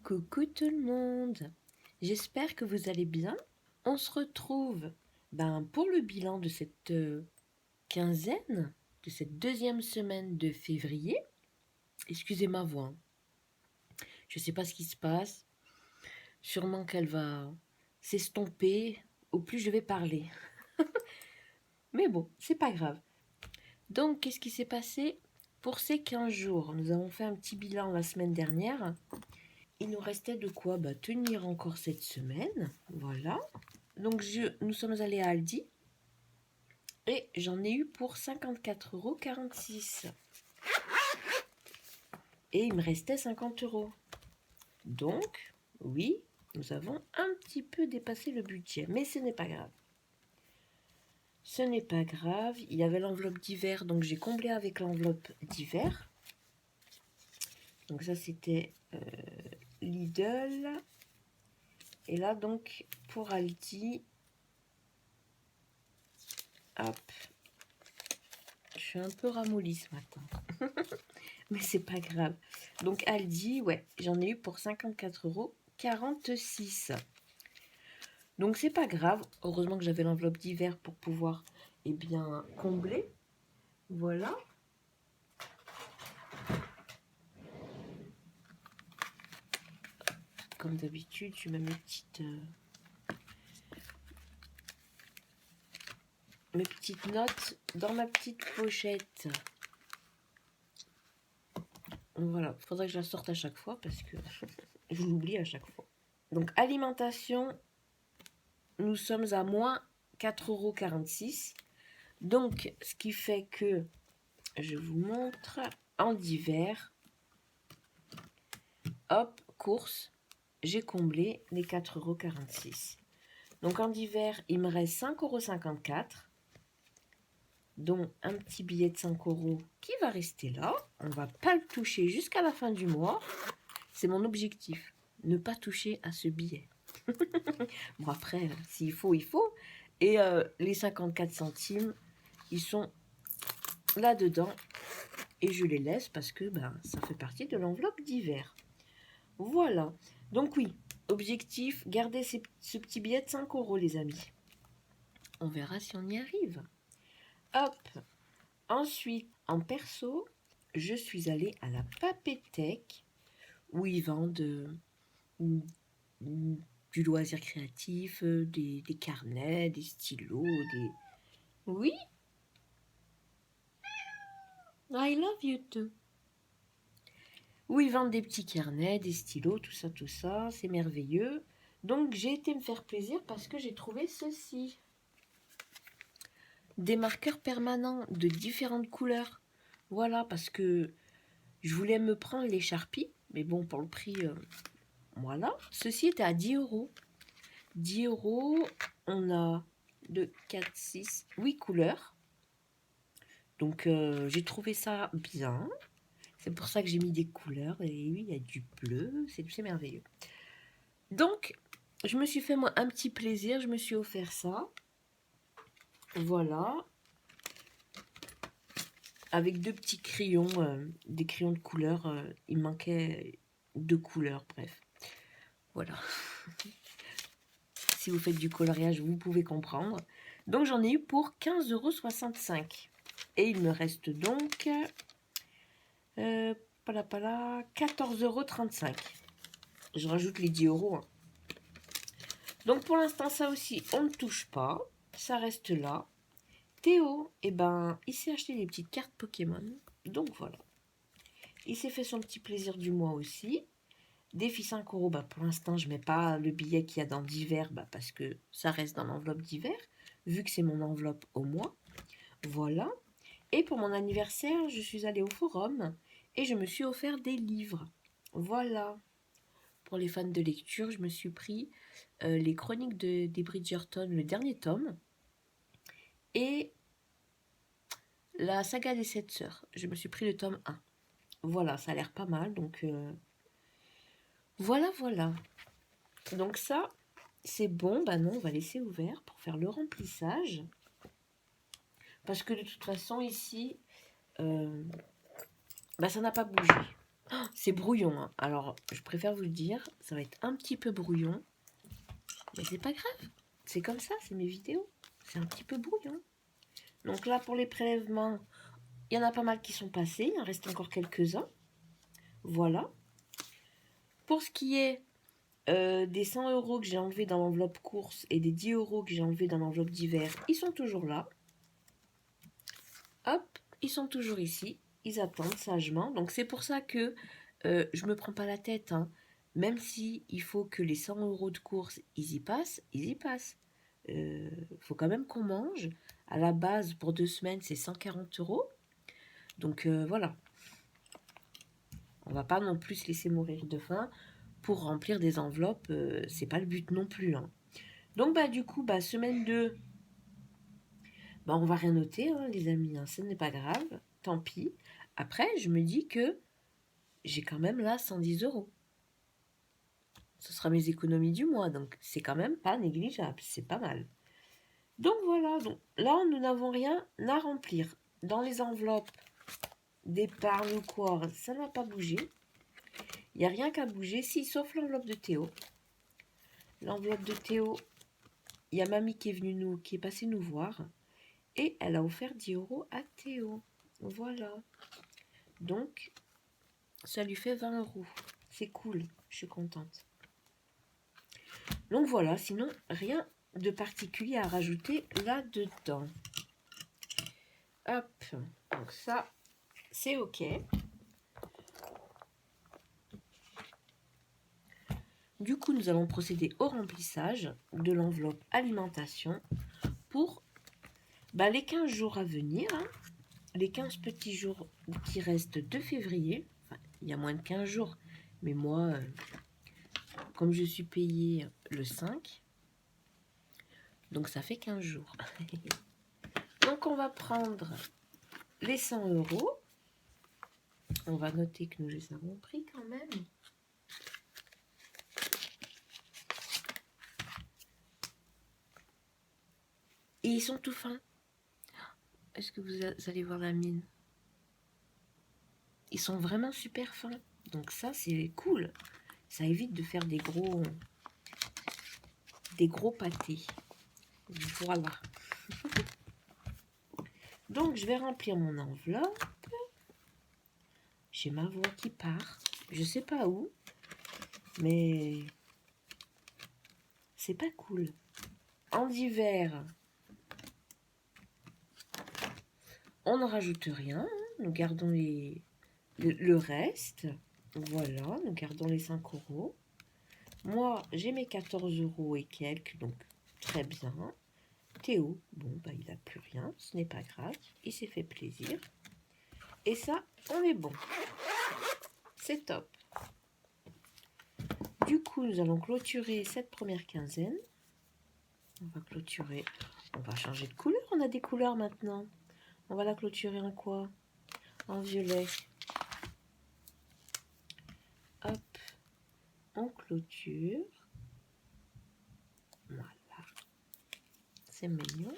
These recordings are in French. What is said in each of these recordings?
Coucou tout le monde, j'espère que vous allez bien. On se retrouve pour le bilan de cette quinzaine, de cette deuxième semaine de février. Excusez ma voix, hein. Je ne sais pas ce qui se passe, sûrement qu'elle va s'estomper au plus je vais parler. Mais bon, c'est pas grave. Donc, qu'est-ce qui s'est passé pour ces 15 jours? Nous avons fait un petit bilan la semaine dernière. Il nous restait de quoi tenir encore cette semaine. Voilà. Donc, nous sommes allés à Aldi. Et j'en ai eu pour 54,46 €. Et il me restait 50 €. Donc, oui, nous avons un petit peu dépassé le budget. Mais ce n'est pas grave. Ce n'est pas grave. Il y avait l'enveloppe d'hiver. Donc, j'ai comblé avec l'enveloppe d'hiver. Donc, ça, c'était Lidl. Et là, donc, pour Aldi, hop, je suis un peu ramollie ce matin. Mais c'est pas grave. Donc, Aldi, ouais, j'en ai eu pour 54,46 €. Donc, c'est pas grave. Heureusement que j'avais l'enveloppe d'hiver pour pouvoir, combler. Voilà. Comme d'habitude, je mets mes petites notes dans ma petite pochette. Voilà, il faudrait que je la sorte à chaque fois parce que je l'oublie à chaque fois. Donc, alimentation, nous sommes à moins 4,46 €. Donc, ce qui fait que, je vous montre, en d'hiver, hop, course, j'ai comblé les 4,46 €. Donc, en d'hiver, il me reste 5,54 €, dont un petit billet de 5 € qui va rester là. On ne va pas le toucher jusqu'à la fin du mois. C'est mon objectif, ne pas toucher à ce billet. Bon, après, s'il faut, il faut. Et les 54 centimes, ils sont là-dedans. Et je les laisse parce que ça fait partie de l'enveloppe d'hiver. Voilà. Donc oui, objectif, garder ce petit billet de 5 € les amis. On verra si on y arrive. Hop. Ensuite, en perso, je suis allée à la Papétech où ils vendent du loisir créatif, des carnets, des stylos, des... Oui. I love you too. Où ils vendent des petits carnets, des stylos, tout ça, c'est merveilleux. Donc j'ai été me faire plaisir parce que j'ai trouvé ceci. Des marqueurs permanents de différentes couleurs. Voilà, parce que je voulais me prendre les Sharpies, mais bon, pour le prix, voilà. Ceci était à 10 €. 10 €, on a 2, 4, 6, 8 couleurs. Donc j'ai trouvé ça bien. C'est pour ça que j'ai mis des couleurs. Et oui, il y a du bleu, c'est merveilleux. Donc, je me suis fait moi un petit plaisir. Je me suis offert ça. Voilà. Avec deux petits crayons, des crayons de couleur. Il manquait 2 couleurs, bref. Voilà. Si vous faites du coloriage, vous pouvez comprendre. Donc, j'en ai eu pour 15,65 €. Et il me reste donc 14,35 €. Je rajoute les 10 €. Hein. Donc, pour l'instant, ça aussi, on ne touche pas. Ça reste là. Théo, il s'est acheté des petites cartes Pokémon. Donc, voilà. Il s'est fait son petit plaisir du mois aussi. Défi 5 €. Pour l'instant, je ne mets pas le billet qu'il y a dans d'hiver parce que ça reste dans l'enveloppe d'hiver, vu que c'est mon enveloppe au mois. Voilà. Et pour mon anniversaire, je suis allée au forum et je me suis offert des livres. Voilà. Pour les fans de lecture, je me suis pris les chroniques des Bridgerton, le dernier tome, et la saga des 7 sœurs. Je me suis pris le tome 1. Voilà, ça a l'air pas mal, donc voilà. Donc ça, c'est bon. Non, on va laisser ouvert pour faire le remplissage. Parce que de toute façon, ici, ça n'a pas bougé. C'est brouillon, hein. Alors, je préfère vous le dire, ça va être un petit peu brouillon. Mais c'est pas grave. C'est comme ça, c'est mes vidéos. C'est un petit peu brouillon. Donc là, pour les prélèvements, il y en a pas mal qui sont passés. Il en reste encore quelques-uns. Voilà. Pour ce qui est des 100 € que j'ai enlevés dans l'enveloppe course et des 10 € que j'ai enlevés dans l'enveloppe d'hiver, ils sont toujours là. Hop, ils sont toujours ici. Ils attendent sagement. Donc c'est pour ça que je me prends pas la tête, hein. Même si il faut que les 100 € de course, ils y passent, ils y passent. Faut quand même qu'on mange. À la base, pour 2 semaines, c'est 140 €. Donc voilà. On va pas non plus se laisser mourir de faim pour remplir des enveloppes. C'est pas le but non plus, hein. Donc bah du coup, bah semaine 2, bah on va rien noter, hein, les amis, hein, ce n'est pas grave. Tant pis. Après, je me dis que j'ai quand même là 110 €. Ce sera mes économies du mois, donc c'est quand même pas négligeable, c'est pas mal. Donc voilà, donc là nous n'avons rien à remplir. Dans les enveloppes d'épargne ou quoi, ça n'a pas bougé. Il n'y a rien qu'à bouger, si, sauf l'enveloppe de Théo. L'enveloppe de Théo, il y a mamie qui est passée nous voir et elle a offert 10 € à Théo. Voilà. Donc, ça lui fait 20 €. C'est cool, je suis contente. Donc voilà, sinon, rien de particulier à rajouter là-dedans. Hop, donc ça, c'est OK. Du coup, nous allons procéder au remplissage de l'enveloppe alimentation pour les 15 jours à venir, hein, les 15 petits jours qui restent de février. Enfin, il y a moins de 15 jours, mais moi, comme je suis payée le 5, donc ça fait 15 jours. Donc on va prendre les 100 €. On va noter que nous les avons pris quand même. Et ils sont tout fins. Est-ce que vous allez voir la mine? Ils sont vraiment super fins. Donc ça, c'est cool. Ça évite de faire des gros pâtés. Voilà. Donc, je vais remplir mon enveloppe. J'ai ma voix qui part. Je sais pas où. Mais c'est pas cool. En hiver, on ne rajoute rien. Nous gardons le reste. Voilà, nous gardons les 5 €. Moi, j'ai mes 14 € et quelques, donc très bien. Théo, bon, il n'a plus rien, ce n'est pas grave. Il s'est fait plaisir. Et ça, on est bon. C'est top. Du coup, nous allons clôturer cette première quinzaine. On va clôturer. On va changer de couleur. On a des couleurs maintenant. On va la clôturer en quoi? En violet. Hop. On clôture. Voilà. C'est mignon.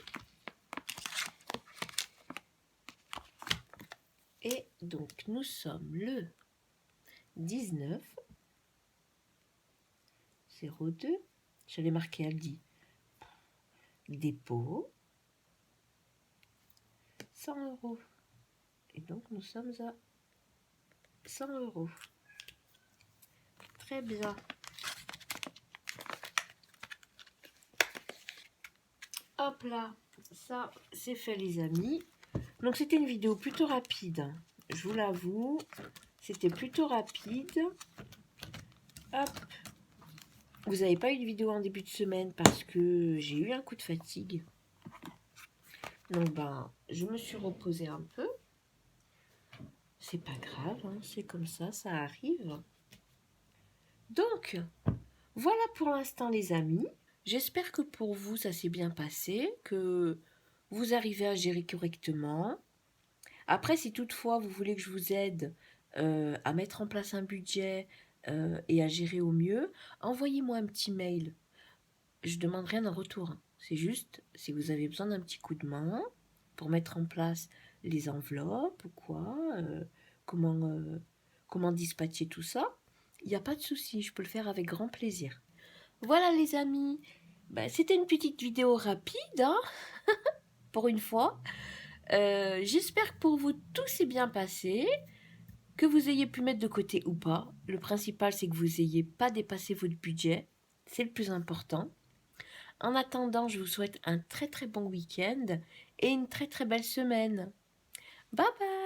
Et donc, nous sommes le 19 02. J'allais marquer Aldi. Dépôt. 100 €. Et donc, nous sommes à 100 €. Très bien. Hop là, ça c'est fait les amis. Donc c'était une vidéo plutôt rapide, je vous l'avoue. C'était plutôt rapide. Hop. Vous n'avez pas eu de vidéo en début de semaine parce que j'ai eu un coup de fatigue. Donc je me suis reposée un peu. C'est pas grave, hein, c'est comme ça arrive. Donc, voilà pour l'instant les amis. J'espère que pour vous ça s'est bien passé, que vous arrivez à gérer correctement. Après, si toutefois vous voulez que je vous aide à mettre en place un budget et à gérer au mieux, envoyez-moi un petit mail. Je ne demande rien en retour. C'est juste si vous avez besoin d'un petit coup de main pour mettre en place les enveloppes ou quoi, comment comment dispatcher tout ça, il n'y a pas de souci, je peux le faire avec grand plaisir. Voilà les amis, c'était une petite vidéo rapide, hein, pour une fois. J'espère que pour vous tout s'est bien passé, que vous ayez pu mettre de côté ou pas. Le principal c'est que vous n'ayez pas dépassé votre budget, c'est le plus important. En attendant, je vous souhaite un très très bon week-end et une très très belle semaine. Bye bye!